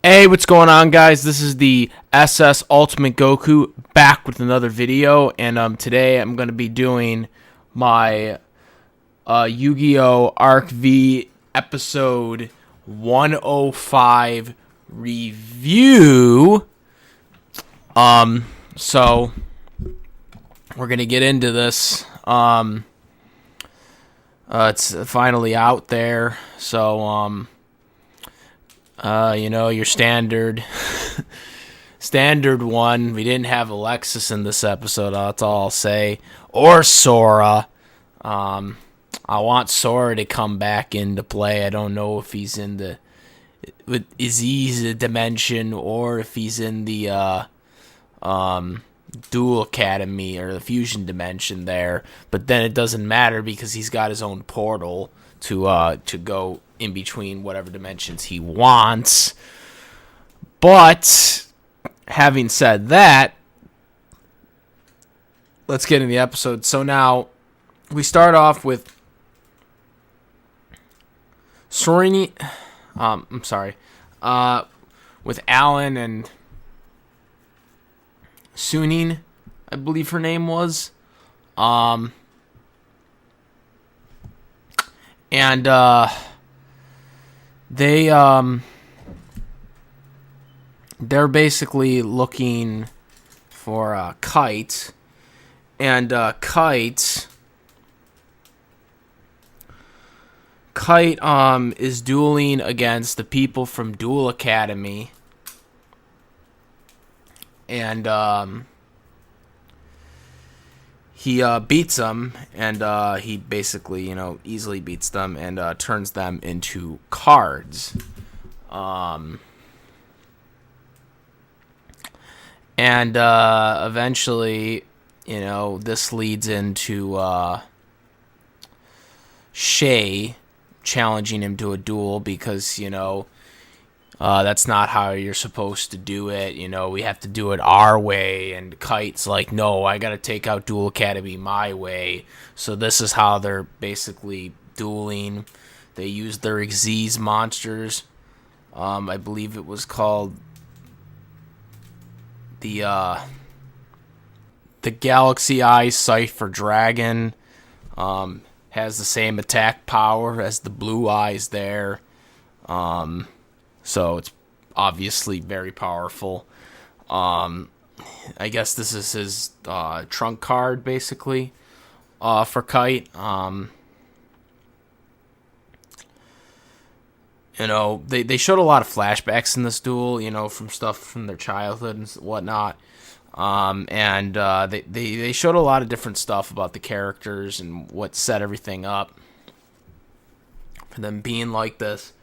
Hey, what's going on, guys? This is the SS Ultimate Goku back with another video, and today I'm going to be doing my Yu-Gi-Oh! Arc V episode 105 review. So we're going to get into this. It's finally out there, so your standard one. We didn't have Alexis in this episode, that's all I'll say. Or Sora. I want Sora to come back into play. I don't know if he's in the dimension or if he's in the Duel Academy or the Fusion dimension there. But then it doesn't matter because he's got his own portal to go in between whatever dimensions he wants. But having said that, let's get in the episode. So now we start off with Sorini. With Alan and Suning, I believe her name was. They're basically looking for Kite, and Kite is dueling against the people from Duel Academy, and he beats them, and he basically, easily beats them and turns them into cards. And eventually, this leads into Shay challenging him to a duel because, that's not how you're supposed to do it. We have to do it our way. And Kite's like, no, I got to take out Duel Academy my way. So this is how they're basically dueling. They use their Xyz monsters. I believe it was called the Galaxy Eye Cypher Dragon. Has the same attack power as the Blue Eyes there. So it's obviously very powerful. I guess this is his trunk card, basically, for Kite. They showed a lot of flashbacks in this duel, from stuff from their childhood and whatnot. They showed a lot of different stuff about the characters and what set everything up for them being like this.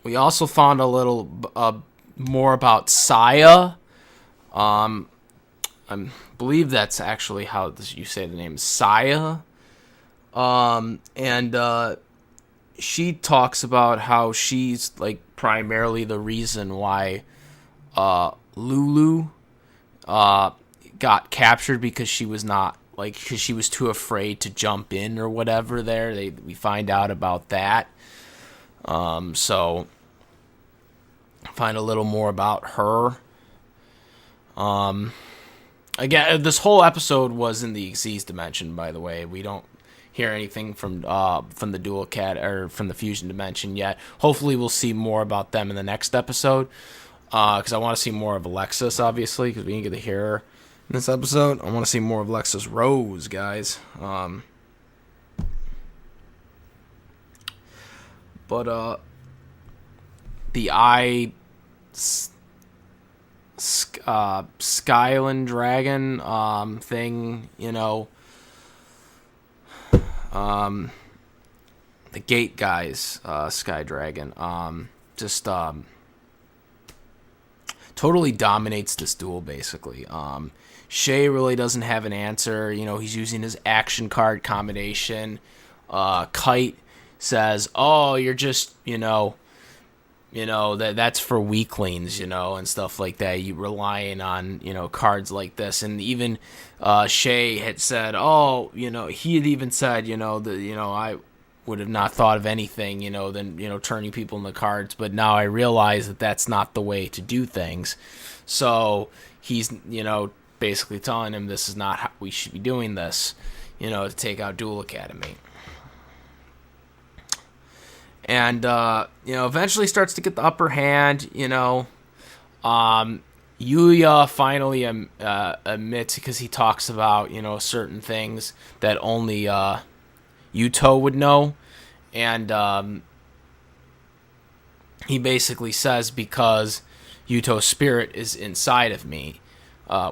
We also found a little more about Saya. I believe that's actually how you say the name, Saya. She talks about how she's primarily the reason why Lulu got captured, because she was not because she was too afraid to jump in or whatever. We find out about that. So find a little more about her. Again, this whole episode was in the Xyz dimension, by the way. We don't hear anything from the Duel Cat or from the Fusion dimension yet. Hopefully we'll see more about them in the next episode, because I want to see more of Alexis, obviously, because we didn't get to hear her in this episode. I want to see more of Alexis Rose, guys. But the Skyland Dragon thing, the Gate guys, Sky Dragon, just totally dominates this duel, basically. Shay really doesn't have an answer. He's using his action card combination. Kite says, oh, you're just, that's for weaklings, and stuff like that. You relying on, cards like this. And even Shay had said, oh, he had even said, would have not thought of anything, than, turning people into cards. But now I realize that that's not the way to do things. So he's, basically telling him this is not how we should be doing this, to take out Duel Academy. And, eventually starts to get the upper hand, Yuya finally admits, because he talks about, certain things that only Yuto would know. And he basically says, because Yuto's spirit is inside of me,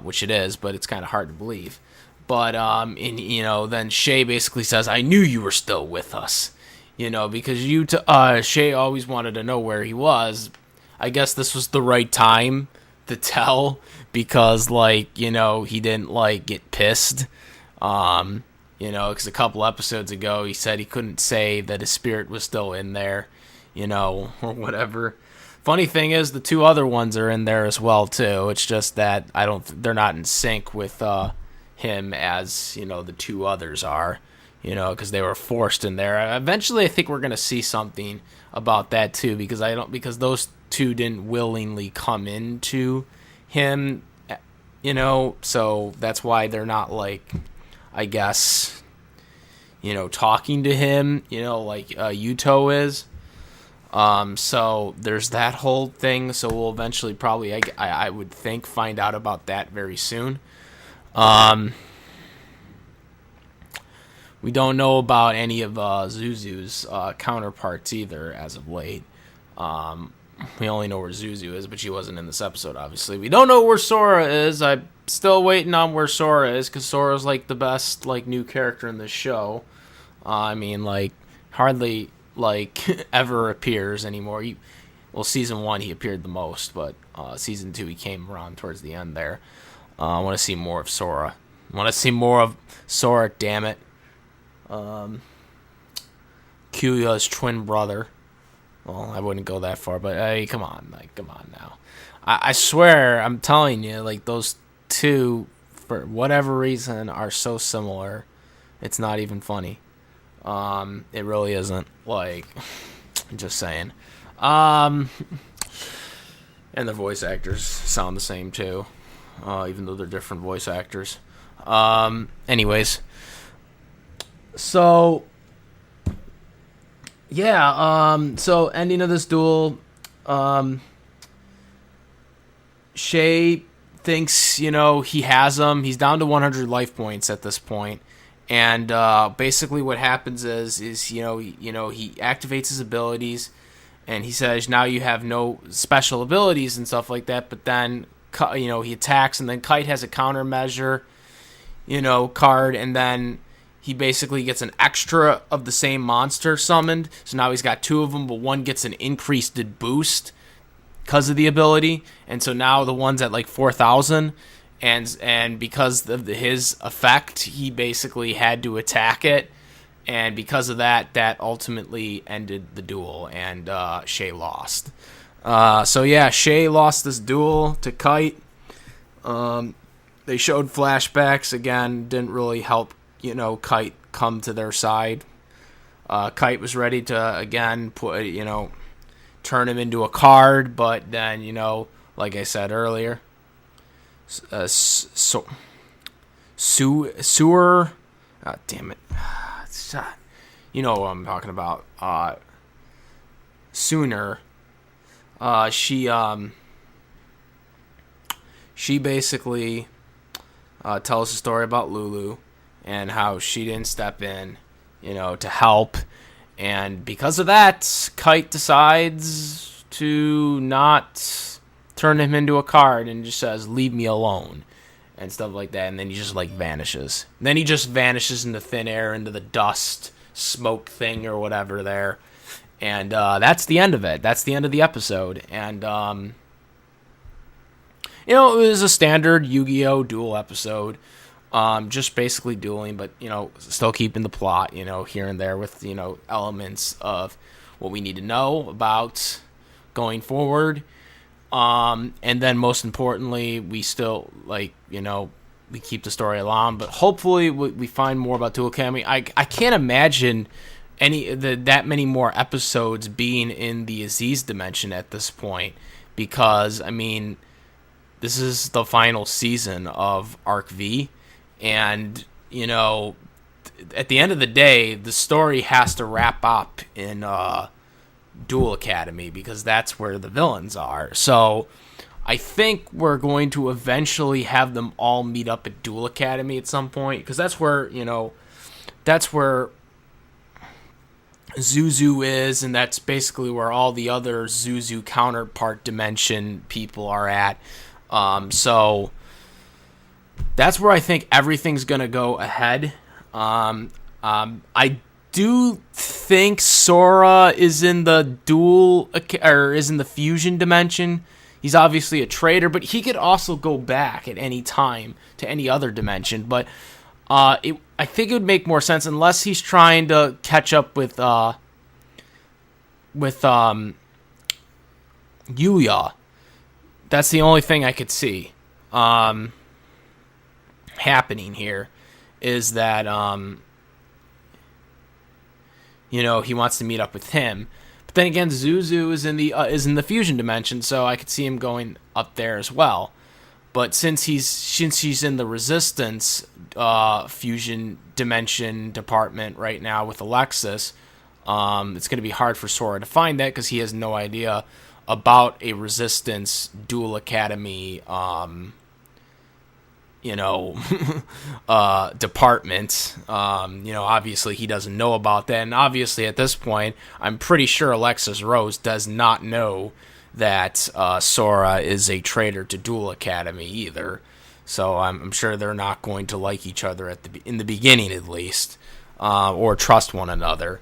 which it is, but it's kind of hard to believe. But, then Shay basically says, I knew you were still with us. Because Shay always wanted to know where he was. I guess this was the right time to tell, because, he didn't, get pissed. Because a couple episodes ago, he said he couldn't say that his spirit was still in there, or whatever. Funny thing is, the two other ones are in there as well, too. It's just that they're not in sync with him as, the two others are. Because they were forced in there. Eventually, I think we're gonna see something about that too, because those two didn't willingly come into him, So that's why they're not I guess, talking to him, like Yuto is. So there's that whole thing. So we'll eventually probably, I would think, find out about that very soon. We don't know about any of Zuzu's counterparts either as of late. We only know where Zuzu is, but she wasn't in this episode, obviously. We don't know where Sora is. I'm still waiting on where Sora is, because Sora's the best new character in this show. Hardly ever appears anymore. Season 1 he appeared the most, but Season 2 he came around towards the end there. I want to see more of Sora. Damn it. Kyoya's twin brother. Well, I wouldn't go that far, but hey, come on now. I swear, I'm telling you, those two, for whatever reason, are so similar. It's not even funny. It really isn't. I'm just saying. And the voice actors sound the same too, even though they're different voice actors. Anyways. So, yeah, so ending of this duel, Shay thinks, he has him. He's down to 100 life points at this point. And basically what happens is he activates his abilities, and he says, now you have no special abilities and stuff like that, but then, he attacks, and then Kite has a countermeasure, card, and then he basically gets an extra of the same monster summoned. So now he's got two of them, but one gets an increased boost because of the ability. And so now the one's at 4,000. And because of his effect, he basically had to attack it. And because of that, that ultimately ended the duel. And Shay lost. Shay lost this duel to Kite. They showed flashbacks. Again, didn't really help Kite come to their side. Kite was ready to, again, turn him into a card, but then, like I said earlier, Sewer, damn it, you know what I'm talking about, Sooner, she basically tells a story about Lulu, and how she didn't step in, to help. And because of that, Kite decides to not turn him into a card and just says, leave me alone, and stuff like that. And then he just, vanishes. And then he just vanishes into thin air, into the dust, smoke thing or whatever there. And that's the end of it. That's the end of the episode. And, it was a standard Yu-Gi-Oh! Duel episode. Just basically dueling, but, still keeping the plot, here and there with, elements of what we need to know about going forward. And then most importantly, we still, we keep the story along, but hopefully we find more about Duel Academy. I can't imagine that many more episodes being in the Aziz dimension at this point, because I mean, this is the final season of Arc V, and at the end of the day, the story has to wrap up in Duel Academy, because that's where the villains are. So I think we're going to eventually have them all meet up at Duel Academy at some point, because that's where Zuzu is, and that's basically where all the other Zuzu counterpart dimension people are at. So that's where I think everything's gonna go ahead. I do think Sora is in the fusion dimension. He's obviously a traitor, but he could also go back at any time to any other dimension. But I think it would make more sense, unless he's trying to catch up with Yuya. That's the only thing I could see happening here, is that he wants to meet up with him. But then again, Zuzu is in the fusion dimension, so I could see him going up there as well. But since he's in the Resistance fusion dimension department right now with Alexis, it's going to be hard for Sora to find that, because he has no idea about a Resistance Duel Academy department. Obviously he doesn't know about that, and obviously at this point I'm pretty sure Alexis Rose does not know that Sora is a traitor to Duel Academy either. So I'm sure they're not going to like each other in the beginning, at least, or trust one another,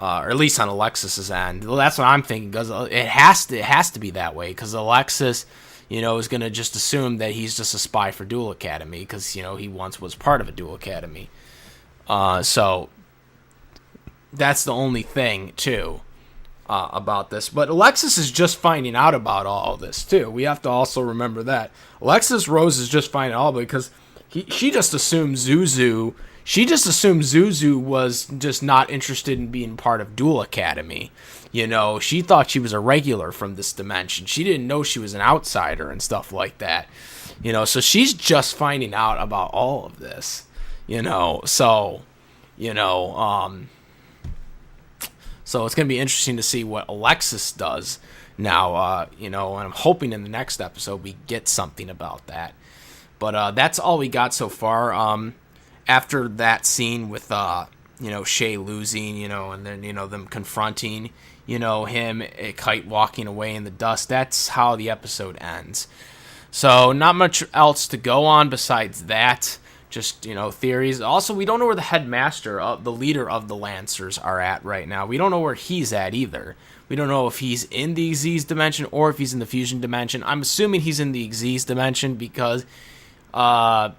or at least on Alexis's end. Well, that's what I'm thinking, because it has to be that way, because Alexis, is going to just assume that he's just a spy for Duel Academy, because he once was part of a Duel Academy. So that's the only thing too about this. But Alexis is just finding out about all of this too. We have to also remember that Alexis Rose is just finding out, because she just assumed Zuzu. She just assumed Zuzu was just not interested in being part of Duel Academy. She thought she was a regular from this dimension. She didn't know she was an outsider and stuff like that. So she's just finding out about all of this. So it's going to be interesting to see what Alexis does now, and I'm hoping in the next episode we get something about that. But that's all we got so far. After that scene with, Shay losing, and then, them confronting, him, Kite walking away in the dust, that's how the episode ends. So not much else to go on besides that. Just, theories. Also, we don't know where the headmaster, the leader of the Lancers, are at right now. We don't know where he's at either. We don't know if he's in the Xyz dimension or if he's in the fusion dimension. I'm assuming he's in the Xyz dimension, because I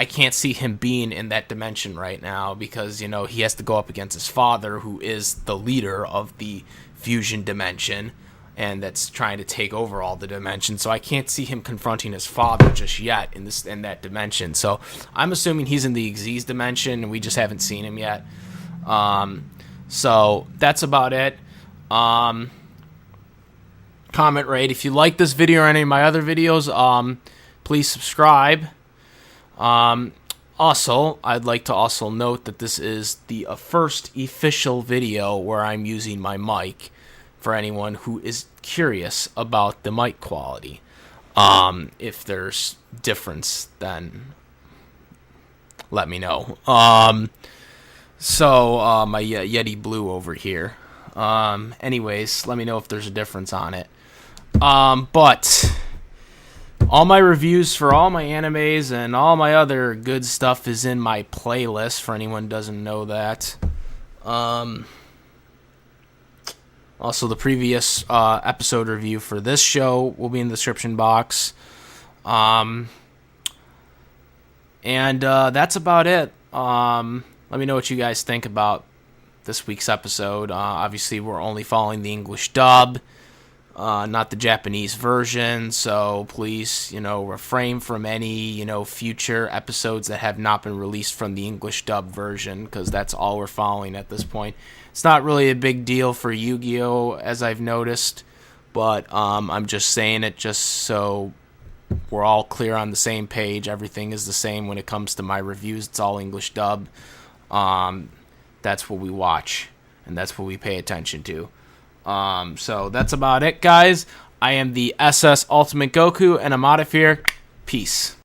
can't see him being in that dimension right now, because, he has to go up against his father, who is the leader of the fusion dimension, and that's trying to take over all the dimensions. So I can't see him confronting his father just yet in that dimension. So I'm assuming he's in the Xyz dimension, and we just haven't seen him yet. So that's about it. Comment rate. If you like this video or any of my other videos, please subscribe. Also, I'd like to also note that this is the first official video where I'm using my mic, for anyone who is curious about the mic quality. If there's difference, then let me know. So my Yeti Blue over here. Anyways, let me know if there's a difference on it. But all my reviews for all my animes and all my other good stuff is in my playlist, for anyone who doesn't know that. Also, the previous episode review for this show will be in the description box. And that's about it. Let me know what you guys think about this week's episode. Obviously, we're only following the English dub. not the Japanese version. So please, refrain from any, future episodes that have not been released from the English dub version, because that's all we're following at this point. It's not really a big deal for Yu-Gi-Oh! As I've noticed, but I'm just saying it just so we're all clear on the same page. Everything is the same when it comes to my reviews. It's all English dub. That's what we watch, and that's what we pay attention to. So that's about it, guys. I am the SS Ultimate Goku, and I'm out of here. Peace.